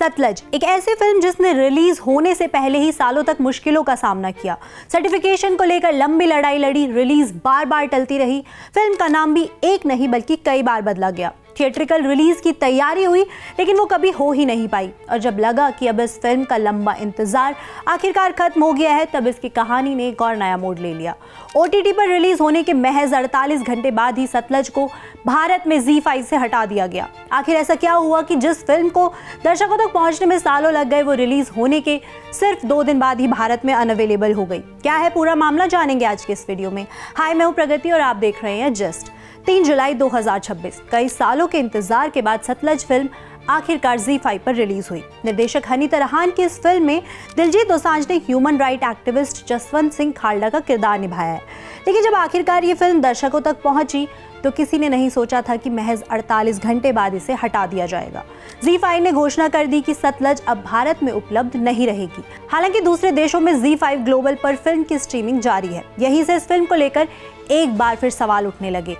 सतलज एक ऐसी फिल्म जिसने रिलीज होने से पहले ही सालों तक मुश्किलों का सामना किया। सर्टिफिकेशन को लेकर लंबी लड़ाई लड़ी, रिलीज बार बार टलती रही। फिल्म का नाम भी एक नहीं बल्कि कई बार बदला गया। थिएट्रिकल रिलीज की तैयारी हुई लेकिन वो कभी हो ही नहीं पाई। और जब लगा कि अब इस फिल्म का लंबा इंतजार आखिरकार खत्म हो गया है, तब इसकी कहानी ने एक और नया मोड़ ले लिया। OTT पर रिलीज होने के महज 48 घंटे बाद ही सतलज को भारत में ZEE5 से हटा दिया गया। आखिर ऐसा क्या हुआ कि जिस फिल्म को दर्शकों तक पहुंचने में सालों लग गए, वो रिलीज होने के सिर्फ 2 दिन बाद ही भारत में अनअवेलेबल हो गई। क्या है पूरा मामला, जानेंगे आज के इस वीडियो में। हाय, मैं हूं प्रगति और आप देख रहे हैं जस्ट। 3 जुलाई 2026, कई सालों के इंतजार के बाद सतलज फिल्म आखिरकार ZEE5 पर रिलीज हुई। निर्देशक हनी तरहान की इस फिल्म में दिलजीत दोसांझ ने human right activist Jaswant Singh Khalra का किरदार निभाया है। लेकिन जब आखिरकार ये फिल्म दर्शकों तक पहुंची तो किसी ने नहीं सोचा था कि महज 48 घंटे बाद इसे हटा दिया जाएगा। ZEE5 ने घोषणा कर दी कि सतलज अब भारत में उपलब्ध नहीं रहेगी। हालांकि दूसरे देशों में ZEE5 ग्लोबल पर फिल्म की स्ट्रीमिंग जारी है। यहीं से इस फिल्म को लेकर एक बार फिर सवाल उठने लगे।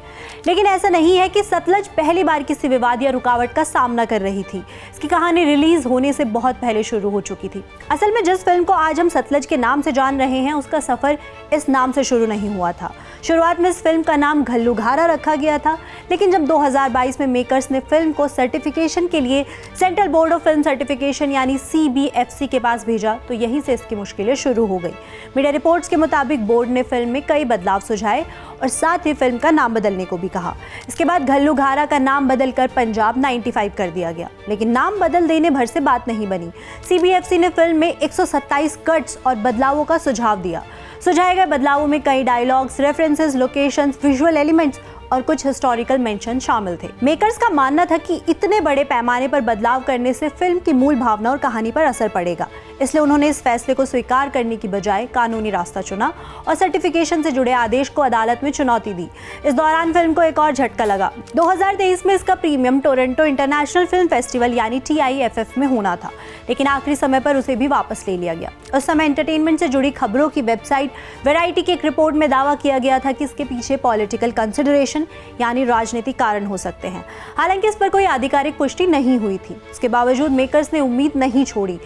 लेकिन ऐसा नहीं है कि सतलज पहली बार किसी विवाद या रुकावट का सामना कर रही थी। इसकी कहानी रिलीज होने से बहुत पहले शुरू हो चुकी थी। असल में जिस फिल्म को आज हम सतलज के नाम से जान रहे हैं, उसका सफर इस नाम से शुरू नहीं हुआ था। शुरुआत में इस फिल्म का नाम घल्लूघारा रखा गया था, लेकिन जब 2022 में मेकर्स ने फिल्म को सर्टिफिकेशन के लिए central board of film certification यानी CBFC के पास भेजा, तो यहीं से इसकी मुश्किलें शुरू हो गई। मीडिया रिपोर्ट्स के मुताबिक बोर्ड ने फिल्म में कई बदलाव सुझाए और साथ ही फिल्म का नाम बदलने को भी कहा। इसके बाद घल्लूघारा का नाम बदलकर पंजाब 95 कर दिया गया। लेकिन नाम बदल देने भर से बात नहीं बनी। CBFC ने फिल्म में 127 कट्स और बदलावों का सुझाव दिया। सुझाए गए बदलावों में कई dialogues, references, locations, visual elements और कुछ हिस्टोरिकल मेंशन शामिल थे। मेकर्स का मानना था कि इतने बड़े पैमाने पर बदलाव करने से फिल्म की मूल भावना और कहानी पर असर पड़ेगा। इसलिए उन्होंने इस फैसले को स्वीकार करने की बजाय कानूनी रास्ता चुना और सर्टिफिकेशन से जुड़े आदेश को अदालत में चुनौती दी। इस दौरान फिल्म को एक और झटका लगा। 2023 में इसका premium Toronto international film festival यानी TIFF में होना था, लेकिन आखिरी समय पर उसे भी वापस ले लिया गया। उस समय एंटरटेनमेंट से जुड़ी खबरों की वेबसाइट वैरायटी की एक रिपोर्ट में दावा किया गया था कि इसके पीछे पॉलिटिकल कंसिडरेशन यानी राजनीतिक कारण हो सकते हैं। हालांकि इस पर कोई आधिकारिक पुष्टि नहीं हुई थी। इसके बावजूद मेकर्स ने उम्मीद नहीं छोड़ी।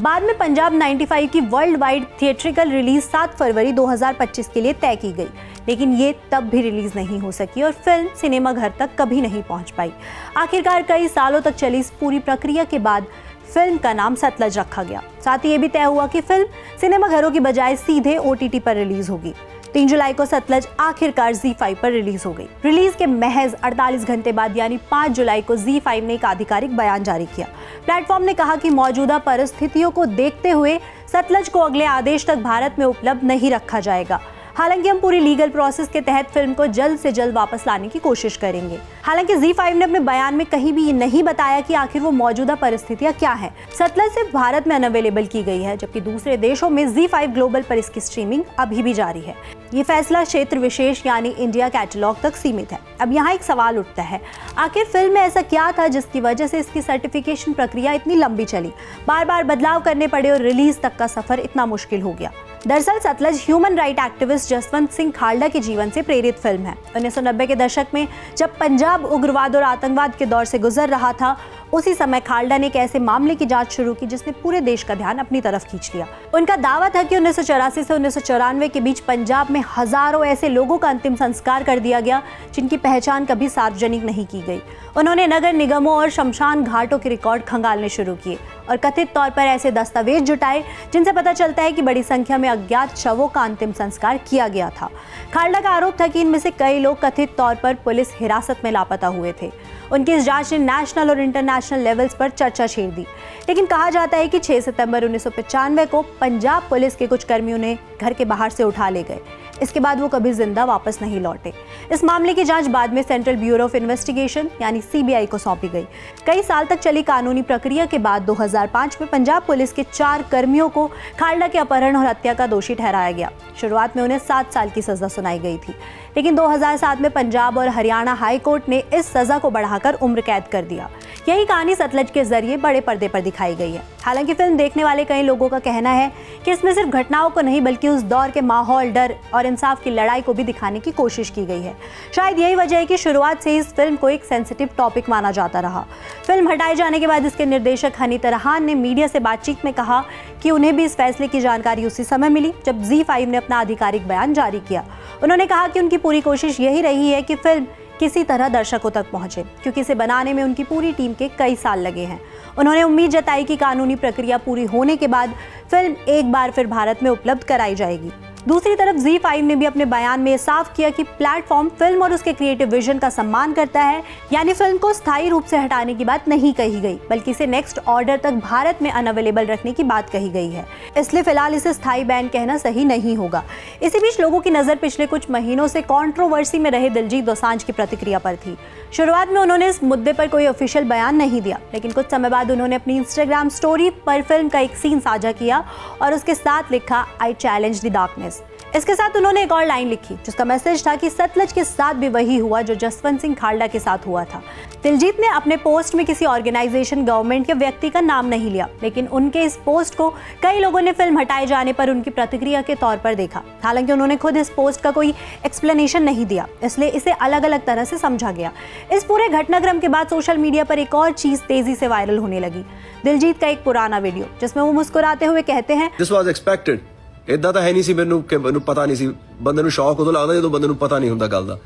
बाद में पंजाब 95 की वर्ल्ड वाइड थिएट्रिकल रिलीज 7 फरवरी 2025 के लिए तय की गई, लेकिन ये तब भी रिलीज नहीं हो सकी और फिल्म सिनेमा घर तक कभी नहीं पहुंच पाई। आखिरकार कई सालों तक चली इस पूरी प्रक्रिया के बाद फिल्म का नाम सतलज रखा गया। साथ ही ये भी तय हुआ कि फिल्म सिनेमा घरों की बजाय सीधे OTT पर रिलीज होगी। 3 जुलाई को सतलज आखिरकार ZEE5 पर रिलीज हो गई। रिलीज के महज 48 घंटे बाद यानी 5 जुलाई को ZEE5 ने एक आधिकारिक बयान जारी किया। प्लेटफॉर्म ने कहा कि मौजूदा परिस्थितियों को देखते हुए सतलज को अगले आदेश तक भारत में उपलब्ध नहीं रखा जाएगा। हालांकि हम पूरी लीगल प्रोसेस के तहत फिल्म को जल्द से जल्द वापस लाने की कोशिश करेंगे। हालांकि ZEE5 ने अपने बयान में कहीं भी ये नहीं बताया कि आखिर वो मौजूदा परिस्थितियां क्या हैं। सतलज सिर्फ भारत में अनअवेलेबल की गई है, जबकि दूसरे देशों में ZEE5 ग्लोबल पर इसकी स्ट्रीमिंग अभी भी जारी है। ये फैसला क्षेत्र विशेष यानी इंडिया कैटलॉग तक सीमित है। अब यहाँ एक सवाल उठता है, आखिर फिल्म में ऐसा क्या था जिसकी वजह से इसकी सर्टिफिकेशन प्रक्रिया इतनी लंबी चली, बार बार बदलाव करने पड़े और रिलीज तक का सफर इतना मुश्किल हो गया। दरअसल Sutlej human right activist Jaswant Singh Khalra के जीवन से प्रेरित फिल्म है। 1990 के दशक में जब पंजाब उग्रवाद और आतंकवाद के दौर से गुजर रहा था, उसी समय खालड़ा ने एक ऐसे मामले की जांच शुरू की जिसने पूरे देश का ध्यान अपनी तरफ खींच लिया। उनका दावा था कि 1984 से 1994 के बीच पंजाब में हजारों ऐसे लोगों का अंतिम संस्कार कर दिया गया जिनकी पहचान कभी सार्वजनिक नहीं की गई। उन्होंने नगर निगमों और शमशान घाटों के रिकॉर्ड खंगालने शुरू किए और कथित तौर पर ऐसे दस्तावेज जुटाए जिनसे पता चलता है कि बड़ी संख्या में अज्ञात शवों का अंतिम संस्कार किया गया था। खालड़ा का आरोप था कि इनमें से कई लोग कथित तौर पर पुलिस हिरासत में लापता हुए थे। उनकी इस जांच ने नेशनल और इंटरनेशनल लेवल्स पर चर्चा छेड़ दी। लेकिन कहा जाता है कि 6 सितंबर 1995 को पंजाब पुलिस के कुछ कर्मियों ने घर के बाहर से उठा ले गए। इसके बाद वो कभी जिंदा वापस नहीं लौटे। इस मामले की जांच बाद में सेंट्रल ब्यूरो ऑफ इन्वेस्टिगेशन यानी CBI को सौंपी गई। कई साल तक चली कानूनी प्रक्रिया के बाद 2005 में पंजाब पुलिस के 4 कर्मियों को खालड़ा के अपहरण और हत्या का दोषी ठहराया गया। शुरुआत में उन्हें 7 साल की सजा सुनाई गई थी, लेकिन 2007 में पंजाब और हरियाणा हाई कोर्ट ने इस सजा को बढ़ाकर उम्र कैद कर दिया। यही कहानी सतलज के जरिए बड़े पर्दे पर दिखाई गई है। हालांकि फिल्म देखने वाले कई लोगों का कहना है कि इसमें सिर्फ घटनाओं को नहीं बल्कि उस दौर के माहौल, डर और इंसाफ की लड़ाई को भी दिखाने की कोशिश की गई है। शायद यही वजह है कि शुरुआत से ही इस फिल्म को एक सेंसिटिव टॉपिक माना जाता रहा। फिल्म हटाए जाने के बाद इसके निर्देशक हनी तरहान ने मीडिया से बातचीत में कहा कि उन्हें भी इस फैसले की जानकारी उसी समय मिली जब ZEE5 ने अपना आधिकारिक बयान जारी किया। उन्होंने कहा कि उनकी पूरी कोशिश यही रही है कि फिल्म किसी तरह दर्शकों तक पहुंचे, क्योंकि इसे बनाने में उनकी पूरी टीम के कई साल लगे हैं। उन्होंने उम्मीद जताई कि कानूनी प्रक्रिया पूरी होने के बाद फिल्म एक बार फिर भारत में उपलब्ध कराई जाएगी। दूसरी तरफ ZEE5 ने भी अपने बयान में साफ किया कि प्लेटफॉर्म फिल्म और उसके क्रिएटिव विजन का सम्मान करता है, यानी फिल्म को स्थायी रूप से हटाने की बात नहीं कही गई, बल्कि इसे नेक्स्ट ऑर्डर तक भारत में अनअवेलेबल रखने की बात कही गई है। इसलिए फिलहाल इसे स्थायी बैन कहना सही नहीं होगा। इसी बीच लोगों की नजर पिछले कुछ महीनों से कंट्रोवर्सी में रहे दिलजीत दोसांझ की प्रतिक्रिया पर थी। शुरुआत में उन्होंने इस मुद्दे पर कोई ऑफिशियल बयान नहीं दिया, लेकिन कुछ समय बाद उन्होंने अपनी इंस्टाग्राम स्टोरी पर फिल्म का एक सीन साझा किया और उसके साथ लिखा, आई चैलेंज द डार्कनेस। इसके साथ उन्होंने एक और लाइन लिखी जिसका मैसेज था कि सतलज के साथ भी वही हुआ जो जसवंत सिंह खालड़ा के साथ हुआ था। दिलजीत ने अपने पोस्ट में किसी ऑर्गेनाइजेशन, गवर्नमेंट या व्यक्ति का नाम नहीं लिया, लेकिन उनके इस पोस्ट को कई लोगों ने फिल्म हटाए जाने पर उनकी प्रतिक्रिया के तौर पर देखा। हालांकि उन्होंने खुद इस पोस्ट का कोई एक्सप्लेनेशन नहीं दिया, इसलिए इसे अलग अलग तरह से समझा गया। इस पूरे घटनाक्रम के बाद सोशल मीडिया पर एक और चीज तेजी से वायरल होने लगी, दिलजीत का एक पुराना वीडियो जिसमें वो मुस्कुराते हुए कहते हैं, दिस वाज एक्सपेक्टेड। इदां ਤਾਂ ਹੈ ਨਹੀਂ ਸੀ ਮੈਨੂੰ ਕਿ ਮੈਨੂੰ ਪਤਾ ਨਹੀਂ ਸੀ। ਬੰਦੇ ਨੂੰ ਸ਼ੌਕ ਉਦੋਂ ਲੱਗਦਾ ਜਦੋਂ ਬੰਦੇ ਨੂੰ ਪਤਾ ਨਹੀਂ ਹੁੰਦਾ ਗੱਲ ਦਾ।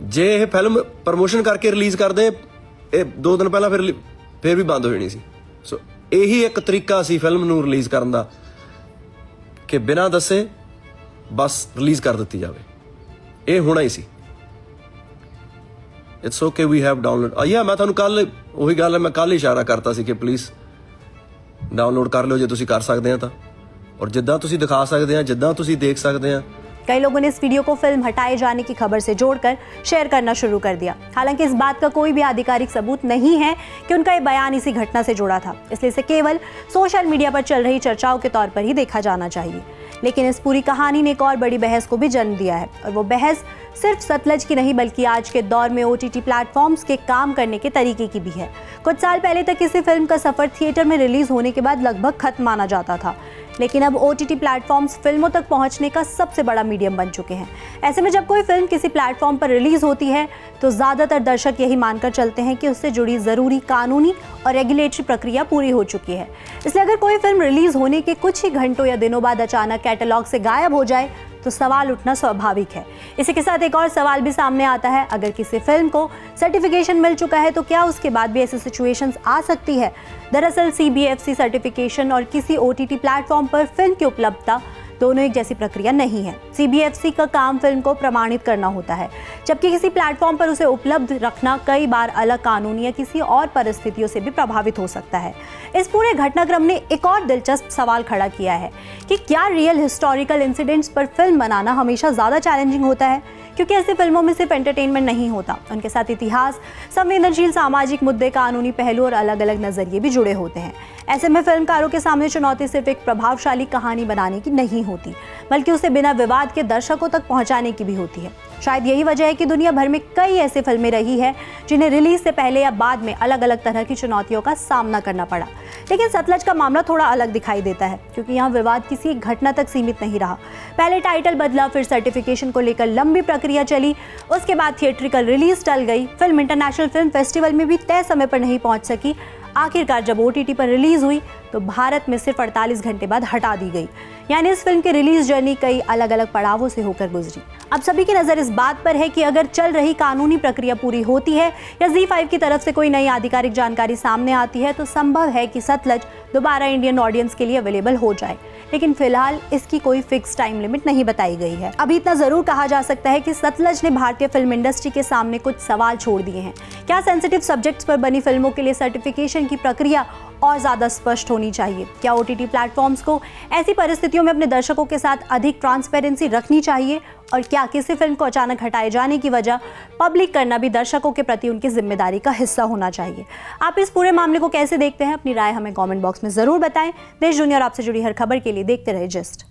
ਜੇ ਇਹ ਫਿਲਮ ਪ੍ਰਮੋਸ਼ਨ ਕਰਕੇ ਰਿਲੀਜ਼ ਕਰਦੇ ਇਹ 2 ਦਿਨ ਪਹਿਲਾਂ ਫਿਰ ਵੀ ਬੰਦ ਹੋ ਜਾਣੀ ਸੀ। ਸੋ ਇਹੀ ਇੱਕ ਤਰੀਕਾ ਸੀ ਫਿਲਮ ਨੂੰ ਰਿਲੀਜ਼ ਕਰਨ ਦਾ ਕਿ ਬਿਨਾਂ ਦੱਸੇ ਬਸ ਰਿਲੀਜ਼ ਕਰ ਦਿੱਤੀ ਜਾਵੇ। ਇਹ ਹੋਣਾ ਹੀ ਸੀ। It's okay we have download. ਯਾ ਮੈਂ ਤੁਹਾਨੂੰ ਕੱਲ ਉਹੀ ਗੱਲ ਹੈ, ਮੈਂ ਕੱਲ ਇਸ਼ਾਰਾ ਕਰਤਾ ਸੀ ਕਿ ਪਲੀਜ਼ ਡਾਊਨਲੋਡ ਕਰ ਲਿਓ ਜੇ ਤੁਸੀਂ ਕਰ ਸਕਦੇ ਆ ਤਾਂ, और जिद्दां तुसी दिखा सकते हैं, जिद्दां तुसी देख सकते हैं। कई लोगों ने इस वीडियो को फिल्म हटाए जाने की खबर से जोड़कर शेयर करना शुरू कर दिया। हालांकि इस बात का कोई भी आधिकारिक सबूत नहीं है कि उनका ये बयान इसी घटना से जुड़ा था, इसलिए इसे केवल सोशल मीडिया पर चल रही चर्चाओं के तौर पर ही देखा जाना चाहिए। लेकिन इस पूरी कहानी ने एक और बड़ी बहस को भी जन्म दिया है, और वो बहस सिर्फ सतलज की नहीं बल्कि आज के दौर में OTT प्लेटफॉर्म्स के काम करने के तरीके की भी है। कुछ साल पहले तक किसी फिल्म का सफर थिएटर में रिलीज होने के बाद लगभग खत्म माना जाता था, लेकिन अब OTT प्लेटफॉर्म्स फिल्मों तक पहुंचने का सबसे बड़ा मीडियम बन चुके हैं। ऐसे में जब कोई फिल्म किसी प्लेटफॉर्म पर रिलीज होती है तो ज़्यादातर दर्शक यही मानकर चलते हैं कि उससे जुड़ी ज़रूरी कानूनी और रेगुलेटरी प्रक्रिया पूरी हो चुकी है। इसलिए अगर कोई फिल्म रिलीज होने के कुछ ही घंटों या दिनों बाद अचानक कैटलॉग से गायब हो जाए तो सवाल उठना स्वाभाविक है। इसी के साथ एक और सवाल भी सामने आता है, अगर किसी फिल्म को सर्टिफिकेशन मिल चुका है तो क्या उसके बाद भी ऐसी सिचुएशंस आ सकती है? दरअसल CBFC सर्टिफिकेशन और किसी OTT प्लेटफॉर्म पर फिल्म की उपलब्धता दोनों एक जैसी प्रक्रिया नहीं है। CBFC का काम फिल्म को प्रमाणित करना होता है, जबकि किसी प्लेटफॉर्म पर उसे उपलब्ध रखना कई बार अलग कानूनी या किसी और परिस्थितियों से भी प्रभावित हो सकता है। इस पूरे घटनाक्रम ने एक और दिलचस्प सवाल खड़ा किया है कि क्या रियल हिस्टोरिकल इंसिडेंट्स पर फिल्म बनाना हमेशा ज़्यादा चैलेंजिंग होता है? क्योंकि ऐसी फिल्मों में सिर्फ एंटरटेनमेंट नहीं होता, उनके साथ इतिहास, संवेदनशील सामाजिक मुद्दे, कानूनी पहलू और अलग अलग नजरिए भी जुड़े होते हैं। ऐसे में फिल्मकारों के सामने चुनौती सिर्फ एक प्रभावशाली कहानी बनाने की नहीं होती, बल्कि उसे बिना विवाद के दर्शकों तक पहुंचाने की भी होती है। शायद यही वजह है कि दुनिया भर में कई ऐसी फिल्में रही है जिन्हें रिलीज से पहले या बाद में अलग अलग तरह की चुनौतियों का सामना करना पड़ा। लेकिन सतलज का मामला थोड़ा अलग दिखाई देता है, क्योंकि यहाँ विवाद किसी एक घटना तक सीमित नहीं रहा। पहले टाइटल बदला, फिर सर्टिफिकेशन को लेकर लंबी प्रक्रिया चली, उसके बाद थिएट्रिकल रिलीज टल गई, फिल्म इंटरनेशनल फिल्म फेस्टिवल में भी तय समय पर नहीं पहुंच सकी। आखिरकार जब OTT पर रिलीज हुई तो भारत में सिर्फ 48 घंटे बाद हटा दी गई। यानी इस फिल्म की रिलीज जर्नी कई अलग अलग पड़ावों से होकर गुजरी। अब सभी की नज़र इस बात पर है कि अगर चल रही कानूनी प्रक्रिया पूरी होती है या ZEE5 की तरफ से कोई नई आधिकारिक जानकारी सामने आती है तो संभव है कि सतलज दोबारा इंडियन ऑडियंस के लिए अवेलेबल हो जाए। लेकिन फिलहाल इसकी कोई फिक्स टाइम लिमिट नहीं बताई गई है। अभी इतना जरूर कहा जा सकता है कि सतलज ने भारतीय फिल्म इंडस्ट्री के सामने कुछ सवाल छोड़ दिए हैं। क्या सेंसिटिव सब्जेक्ट्स पर बनी फिल्मों के लिए सर्टिफिकेशन की प्रक्रिया और ज़्यादा स्पष्ट होनी चाहिए? क्या OTT प्लेटफॉर्म्स को ऐसी परिस्थितियों में अपने दर्शकों के साथ अधिक ट्रांसपेरेंसी रखनी चाहिए? और क्या किसी फिल्म को अचानक हटाए जाने की वजह पब्लिक करना भी दर्शकों के प्रति उनकी जिम्मेदारी का हिस्सा होना चाहिए? आप इस पूरे मामले को कैसे देखते हैं? अपनी राय हमें कमेंट बॉक्स में ज़रूर बताएं। देश दुनिया और आपसे जुड़ी हर खबर के लिए देखते रहे जस्ट।